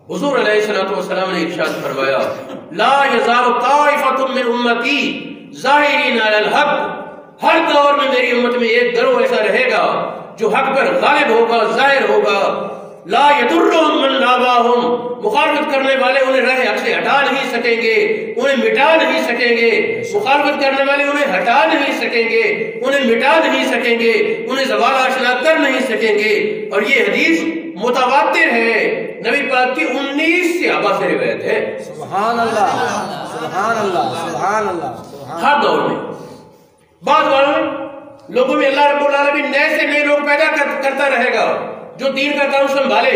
حضور علیہ الصلوۃ والسلام نے ارشاد فرمایا لا یزال طائفۃ من امتی ظاہرین علی الحق، ہر دور میں میری امت میں ایک گروہ ایسا رہے گا جو حق پر غالب ہوگا، ظاہر ہوگا، لا یضرهم من ناباہم، مخالفت کرنے والے انہیں راہ حق سے ہٹا نہیں سکیں گے، انہیں مٹا نہیں سکیں گے، مخالفت کرنے والے انہیں ہٹا نہیں سکیں گے، انہیں مٹا نہیں سکیں گے، انہیں زوال آشنا کر نہیں سکیں گے۔ اور یہ حدیث متواتر ہے، نبی پاک کی 19 صحابہ سے روایت ہے۔ سبحان اللہ سبحان اللہ سبحان اللہ۔ ہر دور میں بعض لوگوں میں اللہ رب العالمین نئے سے نئے لوگ پیدا کرتا رہے گا جو دین کا کام سنبھالے،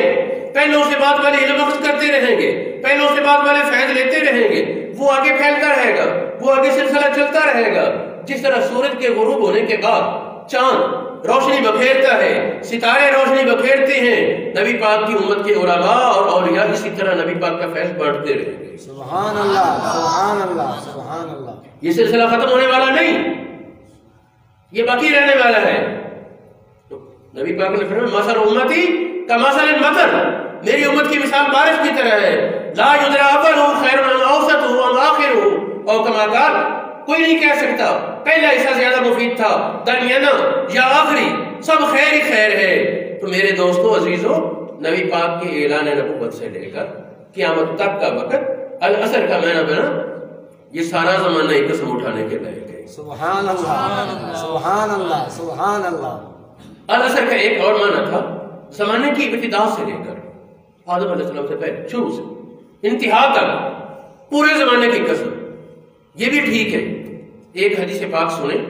پہلوں سے بعد والے علم اخذ کرتے رہیں گے، پہلوں سے بعد والے فیض لیتے رہیں گے، وہ آگے پھیلتا رہے گا، وہ آگے سلسلہ چلتا رہے گا۔ جس طرح سورج کے غروب ہونے کے بعد چاند روشنی بکھیرتا ہے، ستارے روشنی بکھیرتے ہیں، نبی پاک کی امت کے علماء اور اولیاء اسی طرح نبی پاک کا فیض بانٹتے رہیں گے۔ سبحان اللہ سبحان اللہ سبحان اللہ۔ یہ سلسلہ ختم ہونے والا نہیں، یہ باقی رہنے والا ہے۔ نبی پاک نے فرمایا مثل امتی کمثل المطر، میری امت کی مثال بارش کی طرح ہے، لا یدری اولہ خیر من اوسطہ ام آخرہ، اور کما قال، کوئی نہیں کہہ سکتا پہلا حصہ زیادہ مفید تھا، درمیانہ یا آخری، سب خیر ہی خیر ہے۔ تو میرے دوستو عزیزو، نبی پاک کے اعلان نبوت سے لے کر قیامت تک کا وقت العصر کا معنی بنا، یہ سارا زمانہ ایک قسم اٹھانے کے لائق ہے۔ سبحان اللہ سبحان اللہ سبحان اللہ۔ العصر کا ایک اور معنی تھا زمانے کی ابتدا سے لے کر آدم علیہ السلام سے پہلے شروع سے انتہا تک پورے زمانے کی قسم، یہ بھی ٹھیک ہے۔ ایک حدیث پاک سنیں،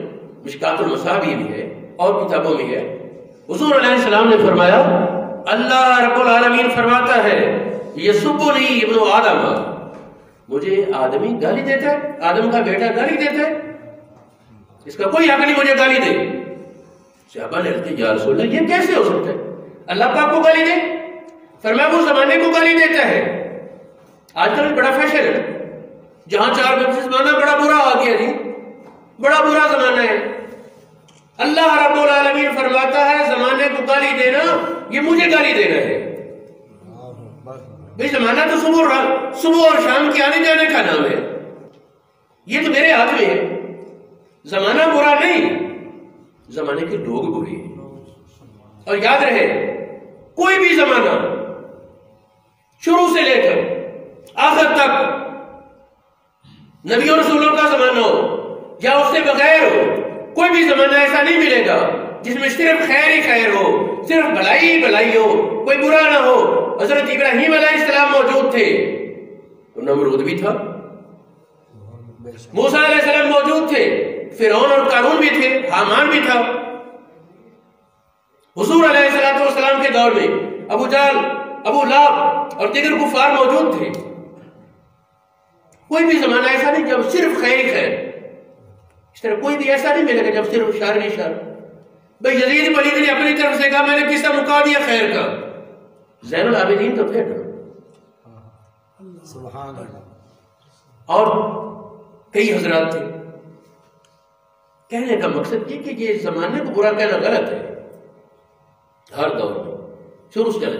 مشکات المصابیح بھی ہے اور کتابوں میں ہے، حضور علیہ السلام نے فرمایا اللہ رب العالمین فرماتا ہے یسبنی ابن آدم، مجھے آدمی گالی دیتا ہے، آدم کا بیٹا گالی دیتا ہے، اس کا کوئی حق نہیں مجھے گالی دے۔ صحابہ نے کہا یا رسول اللہ یہ کیسے ہو سکتا ہے، اللہ پاک کو گالی دے؟ فرمایا وہ زمانے کو گالی دیتا ہے۔ آج کل بڑا فیشن ہے، جہاں چار بچے زمانہ بڑا برا آ گیا جی، بڑا برا زمانہ ہے۔ اللہ رب العالمین فرماتا ہے زمانے کو گالی دینا یہ مجھے گالی دینا ہے۔ بھئی زمانہ تو صبح اور شام کے آنے جانے کا نام ہے، یہ تو میرے ہاتھ میں ہے۔ زمانہ برا نہیں، زمانے کے لوگ برے ہیں۔ اور یاد رہے کوئی بھی زمانہ شروع سے لے کر آخر تک، نبی اور رسولوں کا زمانہ ہو یا اس سے بغیر ہو، کوئی بھی زمانہ ایسا نہیں ملے گا جس میں صرف خیر ہی خیر ہو، صرف بھلائی ہی بھلائی ہو، کوئی برا نہ ہو۔ حضرت ابراہیم علیہ السلام موجود تھے تو نمرود بھی تھا، موسیٰ علیہ السلام موجود تھے، فرعون اور قارون بھی تھے، حامان بھی تھا۔ حضور علیہ السلام کے دور میں ابو جہل، ابو لہب اور دیگر کفار موجود تھے۔ کوئی بھی زمانہ ایسا نہیں جب صرف خیر ہی خیر، اس طرح کوئی بھی ایسا نہیں ملے گا جب صرف شر ہی شر۔ بھئی یزید پلید نے اپنی طرف سے کہا میں نے قصہ مکا دیا خیر کا، زین العابدین تو تھے سبحان اللہ۔ اور کئی حضرات تھے۔ کہنے کا مقصد یہ کہ یہ زمانے کو برا کہنا غلط ہے۔ ہر دور میں شروع سے چلے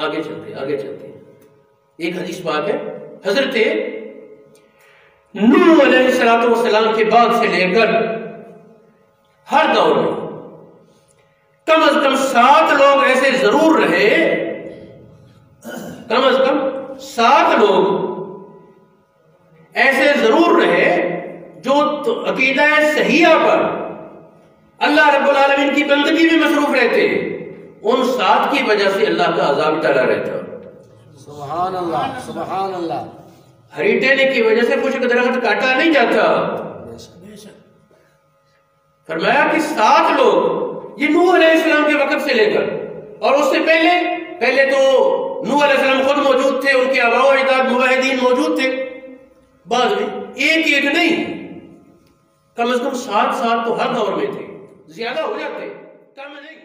آگے چلتے ایک حدیث پاک ہے، حضرت نوح علیہ السلام کے بعد سے لے کر ہر دور میں کم از کم 7 لوگ ایسے ضرور رہے، کم از کم 7 لوگ ایسے ضرور رہے جو عقیدہ صحیحہ پر اللہ رب العالمین کی بندگی میں مصروف رہتے، ان 7 کی وجہ سے اللہ کا عذاب ٹلا رہتا۔ سبحان اللہ سبحان اللہ۔ ہری ٹہنے کی وجہ سے کچھ درخت کاٹا نہیں جاتا۔ فرمایا کہ 7 لوگ، یہ نوح علیہ السلام کے وقت سے لے کر اور اس سے پہلے تو نوح علیہ السلام خود موجود تھے، ان کے آباء و اجداد موحدین موجود تھے، بعد میں ایک نہیں، کم از کم 7 تو ہر دور میں تھے، زیادہ ہو جاتے، کم نہیں۔